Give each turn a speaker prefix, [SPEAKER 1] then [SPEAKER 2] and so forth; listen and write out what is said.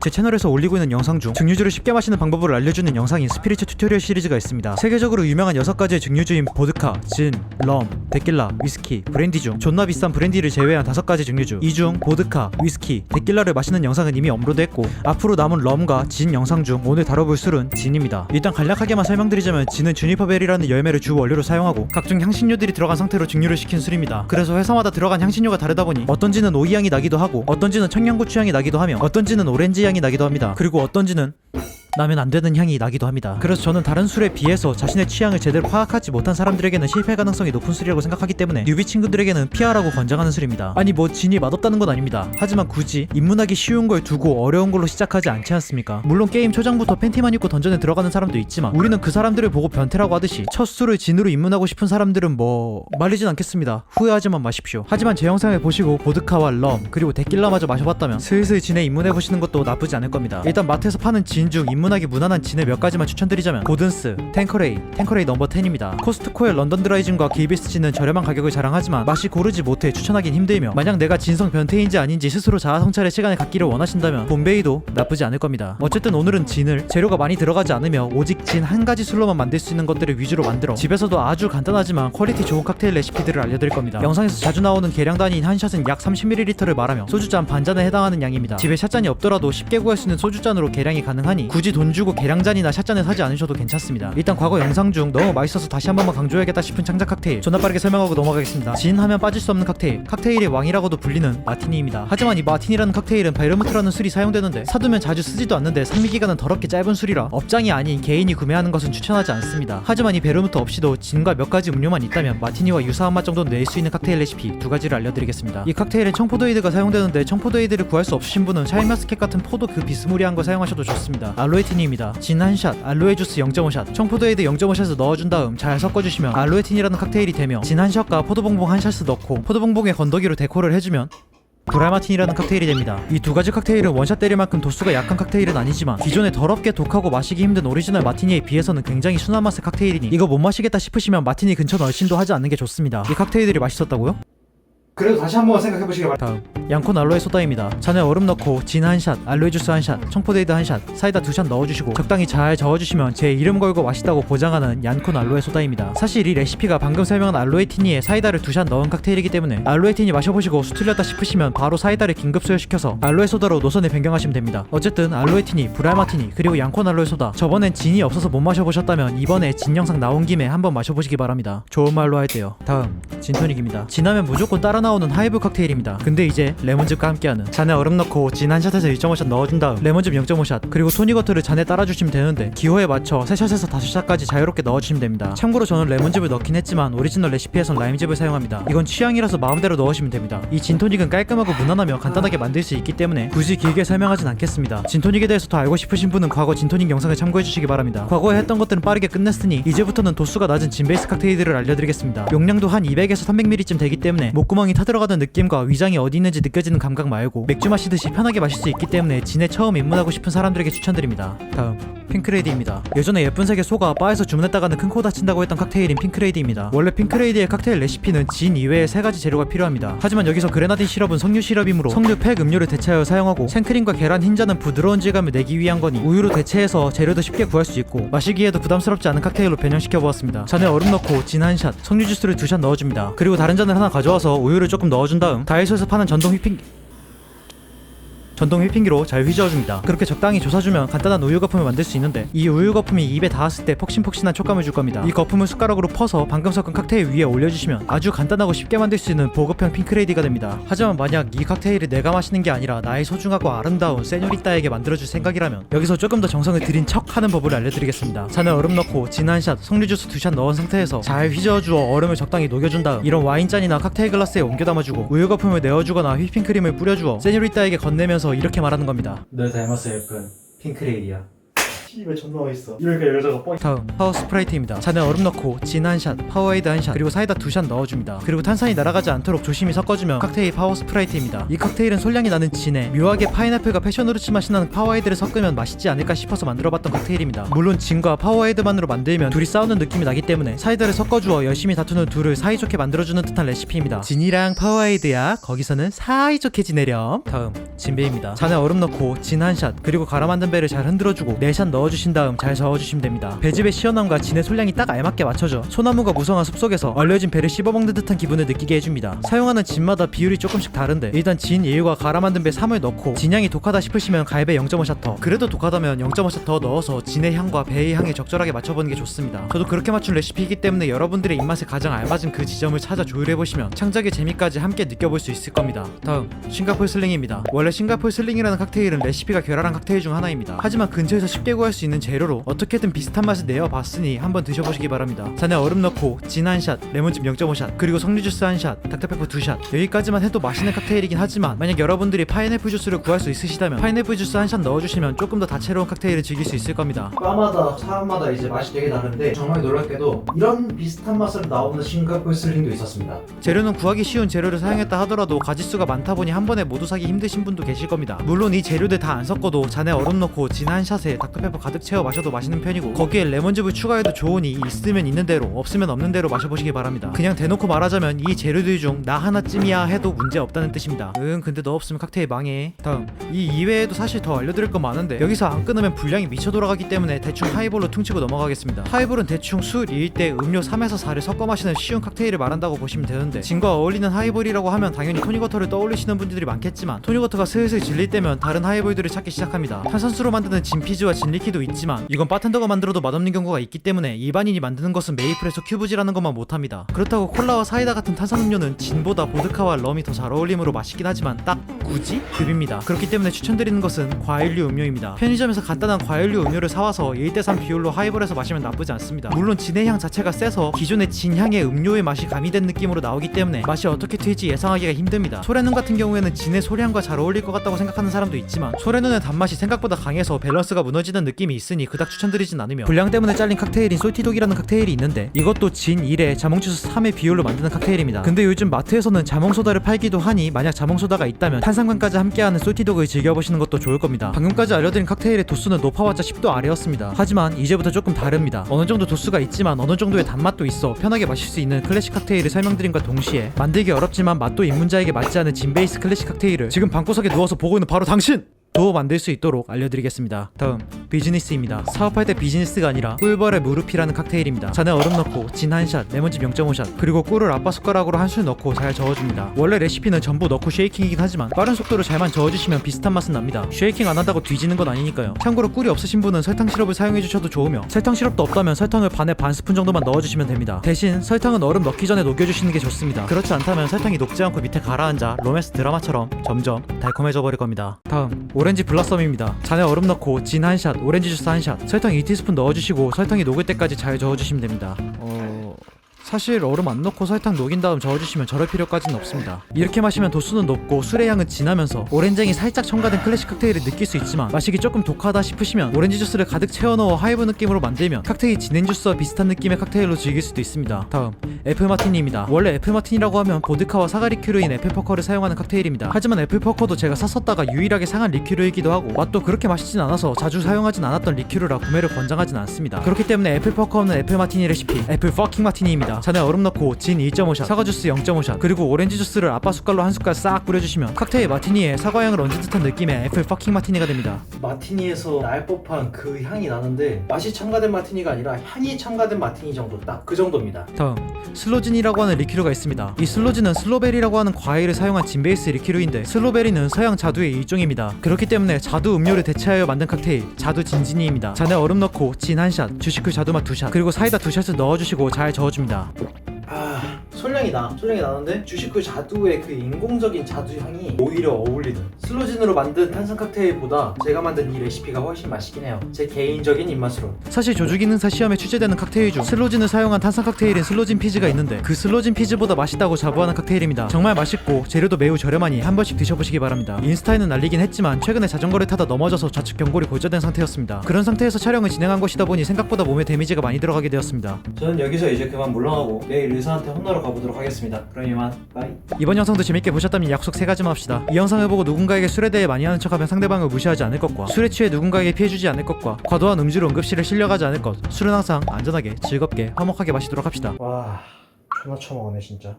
[SPEAKER 1] 제 채널에서 올리고 있는 영상 중 증류주를 쉽게 마시는 방법을 알려주는 영상인 스피리츠 튜토리얼 시리즈가 있습니다. 세계적으로 유명한 6가지의 증류주인 보드카, 진, 럼, 데킬라, 위스키, 브랜디 중 존나 비싼 브랜디를 제외한 5가지 증류주, 이 중 보드카, 위스키, 데킬라를 마시는 영상은 이미 업로드했고 앞으로 남은 럼과 진 영상 중 오늘 다뤄볼 술은 진입니다. 일단 간략하게만 설명드리자면 진은 주니퍼베리라는 열매를 주 원료로 사용하고 각종 향신료들이 들어간 상태로 증류를 시킨 술입니다. 그래서 회사마다 들어간 향신료가 다르다 보니 어떤 진은 오이 향이 나기도 하고 어떤 진은 청양고추 향이 나기도 하며 어떤 진은 오렌지 향이 나기도 합니다. 그리고 어떤 진은 나면 안 되는 향이 나기도 합니다. 그래서 저는 다른 술에 비해서 자신의 취향을 제대로 파악하지 못한 사람들에게는 실패 가능성이 높은 술이라고 생각하기 때문에 뉴비 친구들에게는 피하라고 권장하는 술입니다. 아니 뭐 진이 맛없다는 건 아닙니다. 하지만 굳이 입문하기 쉬운 걸 두고 어려운 걸로 시작하지 않지 않습니까? 물론 게임 초장부터 팬티만 입고 던전에 들어가는 사람도 있지만 우리는 그 사람들을 보고 변태라고 하듯이 첫 술을 진으로 입문하고 싶은 사람들은 뭐 말리진 않겠습니다. 후회하지만 마십시오. 하지만 제 영상을 보시고 보드카와 럼 그리고 데킬라마저 마셔봤다면 슬슬 진에 입문해보시는 것도 나쁘지 않을 겁니다. 일단 마트에서 파는 진 중 입문하기 무난한 진을 몇 가지만 추천드리자면 고든스, 탱커레이 넘버 10입니다. 코스트코의 런던 드라이진과 KBS 진은 저렴한 가격을 자랑하지만 맛이 고르지 못해 추천하긴 힘들며 만약 내가 진성 변태인지 아닌지 스스로 자아 성찰의 시간을 갖기를 원하신다면 봄베이도 나쁘지 않을 겁니다. 어쨌든 오늘은 진을 재료가 많이 들어가지 않으며 오직 진 한 가지 술로만 만들 수 있는 것들을 위주로 만들어 집에서도 아주 간단하지만 퀄리티 좋은 칵테일 레시피들을 알려드릴 겁니다. 영상에서 자주 나오는 계량 단위인 한 샷은 약 30ml를 말하며 소주잔 반잔에 해당하는 양입니다. 집에 샷잔이 없더라도 쉽게 구할 수 있는 소주잔으로 계량이 가능하니 굳이 돈 주고 계량잔이나 샷잔을 사지 않으셔도 괜찮습니다. 일단 과거 영상 중 너무 맛있어서 다시 한 번만 강조해야겠다 싶은 창작 칵테일 존나 빠르게 설명하고 넘어가겠습니다. 진 하면 빠질 수 없는 칵테일, 칵테일의 왕이라고도 불리는 마티니입니다. 하지만 이 마티니라는 칵테일은 베르무트라는 술이 사용되는데 사두면 자주 쓰지도 않는데 상미기간은 더럽게 짧은 술이라 업장이 아닌 개인이 구매하는 것은 추천하지 않습니다. 하지만 이 베르무트 없이도 진과 몇 가지 음료만 있다면 마티니와 유사한 맛 정도는 낼 수 있는 칵테일 레시피 2가지를 알려드리겠습니다. 이 칵테일엔 청포도에이드가 사용되는데 청포도에이드를 구할 수 없으신 분은 샤인머스켓 같은 포도 그 비스무리한 거 사용하셔도 좋습니다. 알로에틴입니다. 진 한 샷, 알로에 주스 0.5샷, 청포도에이드 0.5샷을 넣어준 다음 잘 섞어주시면 알로에틴이라는 칵테일이 되며 진 한 샷과 포도봉봉 한 샷을 넣고 포도봉봉에 건더기로 데코를 해주면 브랄마틴이라는 칵테일이 됩니다. 이 2가지 칵테일은 원샷 때릴 만큼 도수가 약한 칵테일은 아니지만 기존의 더럽게 독하고 마시기 힘든 오리지널 마티니에 비해서는 굉장히 순한 맛의 칵테일이니 이거 못 마시겠다 싶으시면 마티니 근처 널씬도 하지 않는 게 좋습니다. 이 칵테일들이 맛있었다고요? 그래도 다시 한번 생각해보시길 바랍니다. 다음 양콘 알로에 소다입니다. 잔에 얼음 넣고 진 한 샷, 알로에 주스 한 샷, 청포도에이드 한 샷, 사이다 2샷 넣어주시고 적당히 잘 저어주시면 제 이름 걸고 맛있다고 보장하는 얀콘 알로에 소다입니다. 사실 이 레시피가 방금 설명한 알로에 티니에 사이다를 2샷 넣은 칵테일이기 때문에 알로에 티니 마셔보시고 수 틀렸다 싶으시면 바로 사이다를 긴급 소요시켜서 알로에 소다로 노선을 변경하시면 됩니다. 어쨌든 알로에 티니, 브랄마티니 그리고 양콘 알로에 소다 저번엔 진이 없어서 못 마셔보셨다면 이번에 진 영상 나온 김에 한번 마셔보시기 바랍니다. 좋은 말로 할게요. 다음 진토닉입니다. 진하면 무조건 따라 나오는 하이브 칵테일입니다. 근데 이제 레몬즙과 함께하는 잔에 얼음 넣고 진 한 샷에서 1.5샷 넣어준 다음 레몬즙 0.5샷 그리고 토닉워터를 잔에 따라주시면 되는데 기호에 맞춰 3샷에서 5샷까지 자유롭게 넣어주시면 됩니다. 참고로 저는 레몬즙을 넣긴 했지만 오리지널 레시피에선 라임즙을 사용합니다. 이건 취향이라서 마음대로 넣으시면 됩니다. 이 진토닉은 깔끔하고 무난하며 간단하게 만들 수 있기 때문에 굳이 길게 설명하진 않겠습니다. 진토닉에 대해서 더 알고 싶으신 분은 과거 진토닉 영상을 참고해주시기 바랍니다. 과거에 했던 것들은 빠르게 끝냈으니 이제부터는 도수가 낮은 진 베이스 칵테일들을 알려드리겠습니다. 용량도 한 200에서 300ml쯤 되기 때문에 목구멍이 타들어가는 느낌과 위장이 어디 있는지 느껴지는 감각 말고 맥주 마시듯이 편하게 마실 수 있기 때문에 진에 처음 입문하고 싶은 사람들에게 추천드립니다. 다음 핑크레이디입니다. 예전에 예쁜 색의 소가 바에서 주문했다가는 큰 코 다친다고 했던 칵테일인 핑크레이디입니다. 원래 핑크레이디의 칵테일 레시피는 진 이외에 3가지 재료가 필요합니다. 하지만 여기서 그레나딘 시럽은 석류 시럽이므로 석류 팩 음료를 대체하여 사용하고 생크림과 계란 흰자는 부드러운 질감을 내기 위한 거니 우유로 대체해서 재료도 쉽게 구할 수 있고 마시기에도 부담스럽지 않은 칵테일로 변형시켜 보았습니다. 잔에 얼음 넣고 진 한 샷, 석류 주스를 2샷 넣어줍니다. 그리고 다른 잔을 하나 가져와서 우유를 조금 넣어준 다음 다이소에서 파는 전동 휘핑기로 잘 휘저어줍니다. 그렇게 적당히 조사주면 간단한 우유 거품을 만들 수 있는데 이 우유 거품이 입에 닿았을 때 폭신폭신한 촉감을 줄 겁니다. 이 거품을 숟가락으로 퍼서 방금 섞은 칵테일 위에 올려주시면 아주 간단하고 쉽게 만들 수 있는 보급형 핑크레이디가 됩니다. 하지만 만약 이 칵테일을 내가 마시는 게 아니라 나의 소중하고 아름다운 세뇨리따에게 만들어줄 생각이라면 여기서 조금 더 정성을 들인 척 하는 법을 알려드리겠습니다. 잔에 얼음 넣고 진 한 샷, 석류주스 2샷 넣은 상태에서 잘 휘저어주어 얼음을 적당히 녹여준 다음 이런 와인잔이나 칵테일 글라스에 옮겨 담아주고 우유 거품을 내어주거나 휘핑크림을 뿌려주어 세뇨리따에게 건네면서 이렇게 말하는 겁니다. 널 닮았어 예쁜 핑크레이디야. 씨발 존나 맛있어. 이러니까 여자가 뻥. 다음 파워 스프라이트입니다. 잔에 얼음 넣고 진 한 샷, 파워에이드 한 샷, 그리고 사이다 2샷 넣어줍니다. 그리고 탄산이 날아가지 않도록 조심히 섞어주면 칵테일 파워 스프라이트입니다. 이 칵테일은 솔향이 나는 진에 묘하게 파인애플과 패션후르츠 맛이 나는 파워에이드를 섞으면 맛있지 않을까 싶어서 만들어봤던 칵테일입니다. 물론 진과 파워에이드만으로 만들면 둘이 싸우는 느낌이 나기 때문에 사이다를 섞어주어 열심히 다투는 둘을 사이좋게 만들어주는 듯한 레시피입니다. 진이랑 파워에이드야 거기서는 사이좋게 지내렴. 다음 진배입니다. 잔에 얼음 넣고 진 한 샷, 그리고 갈아 만든 배를 잘 흔들어주고 4샷 넣어주신 다음 잘 저어주시면 됩니다. 배즙의 시원함과 진의 솔량이 딱 알맞게 맞춰져 소나무가 무성한 숲속에서 얼려진 배를 씹어먹는 듯한 기분을 느끼게 해줍니다. 사용하는 진마다 비율이 조금씩 다른데 일단 진 1과 갈아 만든 배 3을 넣고 진향이 독하다 싶으시면 갈배 0.5샷 더, 그래도 독하다면 0.5샷 더 넣어서 진의 향과 배의 향에 적절하게 맞춰보는 게 좋습니다. 저도 그렇게 맞춘 레시피이기 때문에 여러분들의 입맛에 가장 알맞은 그 지점을 찾아 조율해보시면 창작의 재미까지 함께 느껴볼 수 있을 겁니다. 다음 싱가포르 슬링입니다. 원래 싱가포르 슬링이라는 칵테일은 레시피가 결합한 칵테일 중 하나입니다. 하지만 근처에서 쉽게 구할 수 있는 재료로 어떻게든 비슷한 맛을 내어봤으니 한번 드셔보시기 바랍니다. 잔에 얼음 넣고 진 한 샷, 레몬즙 0.5샷, 그리고 석류 주스 한 샷, 닥터페퍼 2샷. 여기까지만 해도 맛있는 칵테일이긴 하지만 만약 여러분들이 파인애플 주스를 구할 수 있으시다면 파인애플 주스 한 샷 넣어주시면 조금 더 다채로운 칵테일을 즐길 수 있을 겁니다.
[SPEAKER 2] 과마다 사람마다 이제 맛이 되게 다른데 정말 놀랍게도 이런 비슷한 맛으로 나오는 싱가포르 슬링도 있었습니다.
[SPEAKER 1] 재료는 구하기 쉬운 재료를 사용했다 하더라도 가짓수가 많다 보니 한 번에 모두 사기 힘드신 분도 계실 겁니다. 물론 이 재료들 다 안 섞어도 잔에 얼음 넣고 진 한 샷에 닥터페퍼 가득 채워 마셔도 맛있는 편이고 거기에 레몬즙을 추가해도 좋으니 있으면 있는 대로 없으면 없는 대로 마셔보시기 바랍니다. 그냥 대놓고 말하자면 이 재료들 중 나 하나쯤이야 해도 문제 없다는 뜻입니다. 근데 너 없으면 칵테일 망해. 다음 이 이외에도 사실 더 알려드릴 건 많은데 여기서 안 끊으면 분량이 미쳐 돌아가기 때문에 대충 하이볼로 퉁치고 넘어가겠습니다. 하이볼은 대충 술 1대 음료 3에서 4를 섞어 마시는 쉬운 칵테일을 말한다고 보시면 되는데 진과 어울리는 하이볼이라고 하면 당연히 토닉워터를 떠올리시는 분들이 많겠지만 토닉워터가 슬슬 질릴 때면 다른 하이볼들을 찾기 시작합니다. 탄산수로 만드는 진피즈와 진리키도 있지만 이건 바텐더가 만들어도 맛없는 경우가 있기 때문에 일반인이 만드는 것은 메이플에서 큐브지라는 것만 못합니다. 그렇다고 콜라와 사이다 같은 탄산음료는 진보다 보드카와 럼이 더 잘 어울림으로 맛있긴 하지만 딱 굳이? 급입니다. 그렇기 때문에 추천드리는 것은 과일류 음료입니다. 편의점에서 간단한 과일류 음료를 사와서 1대3 비율로 하이볼해서 마시면 나쁘지 않습니다. 물론 진의 향 자체가 세서 기존의 진향의 음료의 맛이 가미된 느낌으로 나오기 때문에 맛이 어떻게 튈지 예상하기가 힘듭니다. 소래눈 같은 경우에는 진의 소량과 잘 어울릴 것 같다고 생각하는 사람도 있지만 소래눈의 단맛이 생각보다 강해서 밸런스가 무너지는 느낌이 있으니 그닥 추천드리진 않으며 분량 때문에 잘린 칵테일인 솔티독이라는 칵테일이 있는데 이것도 진 1에 자몽주스 3의 비율로 만드는 칵테일입니다. 근데 요즘 마트에서는 자몽소다를 팔기도 하니 만약 자몽소다가 있다면 탄산감까지 함께하는 솔티독을 즐겨보시는 것도 좋을 겁니다. 방금까지 알려드린 칵테일의 도수는 높아봤자 10도 아래였습니다. 하지만 이제부터 조금 다릅니다. 어느 정도 도수가 있지만 어느 정도의 단맛도 있어 편하게 마실 수 있는 클래식 칵테일을 설명드림과 동시에 만들기 어렵지만 맛도 입문자에게 맞지 않은 진 베이스 클래식 칵테일을 지금 방구석에 누워서 보고 있는 바로 당신! 도 만들 수 있도록 알려드리겠습니다. 다음 비즈니스입니다. 사업할 때 비즈니스가 아니라 꿀벌의 무르피라는 칵테일입니다. 잔에 얼음 넣고 진 한 샷, 레몬즙 0.5샷, 그리고 꿀을 아빠 숟가락으로 한 술 넣고 잘 저어줍니다. 원래 레시피는 전부 넣고 쉐이킹이긴 하지만 빠른 속도로 잘만 저어주시면 비슷한 맛은 납니다. 쉐이킹 안 한다고 뒤지는 건 아니니까요. 참고로 꿀이 없으신 분은 설탕 시럽을 사용해주셔도 좋으며 설탕 시럽도 없다면 설탕을 반에 반 스푼 정도만 넣어주시면 됩니다. 대신 설탕은 얼음 넣기 전에 녹여주시는 게 좋습니다. 그렇지 않다면 설탕이 녹지 않고 밑에 가라앉아 로맨스 드라마처럼 점점 달콤해져 버릴 겁니다. 다음 오렌지 블라썸입니다. 잔에 얼음 넣고 진 한 샷, 오렌지 주스 한 샷, 설탕 2티스푼 넣어주시고 설탕이 녹을 때까지 잘 저어주시면 됩니다. 사실 얼음 안 넣고 설탕 녹인 다음 저어주시면 저럴 필요까지는 없습니다. 이렇게 마시면 도수는 높고 술의 향은 진하면서 오렌지향이 살짝 첨가된 클래식 칵테일을 느낄 수 있지만 마시기 조금 독하다 싶으시면 오렌지 주스를 가득 채워 넣어 하이브 느낌으로 만들면 칵테일이 진행 주스와 비슷한 느낌의 칵테일로 즐길 수도 있습니다. 다음 애플 마티니입니다. 원래 애플 마티니라고 하면 보드카와 사과 리큐르인 애플 퍼커를 사용하는 칵테일입니다. 하지만 애플 퍼커도 제가 샀었다가 유일하게 상한 리큐르이기도 하고 맛도 그렇게 맛있진 않아서 자주 사용하진 않았던 리큐르라 구매를 권장하진 않습니다. 그렇기 때문에 애플 퍼커 없는 애플 마티니 레시피 애플 퍼킹 마티니입니다. 잔에 얼음 넣고 진 1.5샷, 사과 주스 0.5샷, 그리고 오렌지 주스를 아빠 숟갈로 한 숟갈 싹 뿌려주시면 칵테일 마티니에 사과향을 얹은 듯한 느낌의 애플 퍼킹 마티니가 됩니다.
[SPEAKER 2] 마티니에서 날 법한 그 향이 나는데 맛이 첨가된 마티니가 아니라 향이 첨가된 마티니 정도, 딱 그 정도입니다.
[SPEAKER 1] 다음 슬로진이라고 하는 리큐르가 있습니다. 이 슬로진은 슬로베리라고 하는 과일을 사용한 진 베이스 리큐르인데 슬로베리는 서양 자두의 일종입니다. 그렇기 때문에 자두 음료를 대체하여 만든 칵테일 자두 진진이입니다. 잔에 얼음 넣고 진 한 샷, 주시크 자두맛 2샷, 그리고 사이다 2샷을 넣어주시고 잘 저어줍니다.
[SPEAKER 2] 솔량이 나는데 주식회 자두의 그 인공적인 자두 향이 오히려 어울리는 슬로진으로 만든 탄산 칵테일보다 제가 만든 이 레시피가 훨씬 맛있긴 해요. 제 개인적인 입맛으로.
[SPEAKER 1] 사실 조주 기능사 시험에 출제되는 칵테일 중 슬로진을 사용한 탄산 칵테일인 슬로진 피즈가 있는데 그 슬로진 피즈보다 맛있다고 자부하는 칵테일입니다. 정말 맛있고 재료도 매우 저렴하니 한 번씩 드셔보시기 바랍니다. 인스타에는 날리긴 했지만 최근에 자전거를 타다 넘어져서 좌측 경골이 골절된 상태였습니다. 그런 상태에서 촬영을 진행한 것이다 보니 생각보다 몸에 데미지가 많이 들어가게 되었습니다.
[SPEAKER 2] 저는 여기서 이제 그만 물러가고 내일 의사한테 혼나러 가보도록 하겠습니다. 그럼 이만 바이.
[SPEAKER 1] 이번 영상도 재밌게 보셨다면 약속 3가지만 합시다. 이 영상을 보고 누군가에게 술에 대해 많이 아는 척하면 상대방을 무시하지 않을 것과 술에 취해 누군가에게 피해주지 않을 것과 과도한 음주로 응급실에 실려가지 않을 것. 술은 항상 안전하게 즐겁게 화목하게 마시도록 합시다.
[SPEAKER 2] 와 존나 처먹었네 진짜.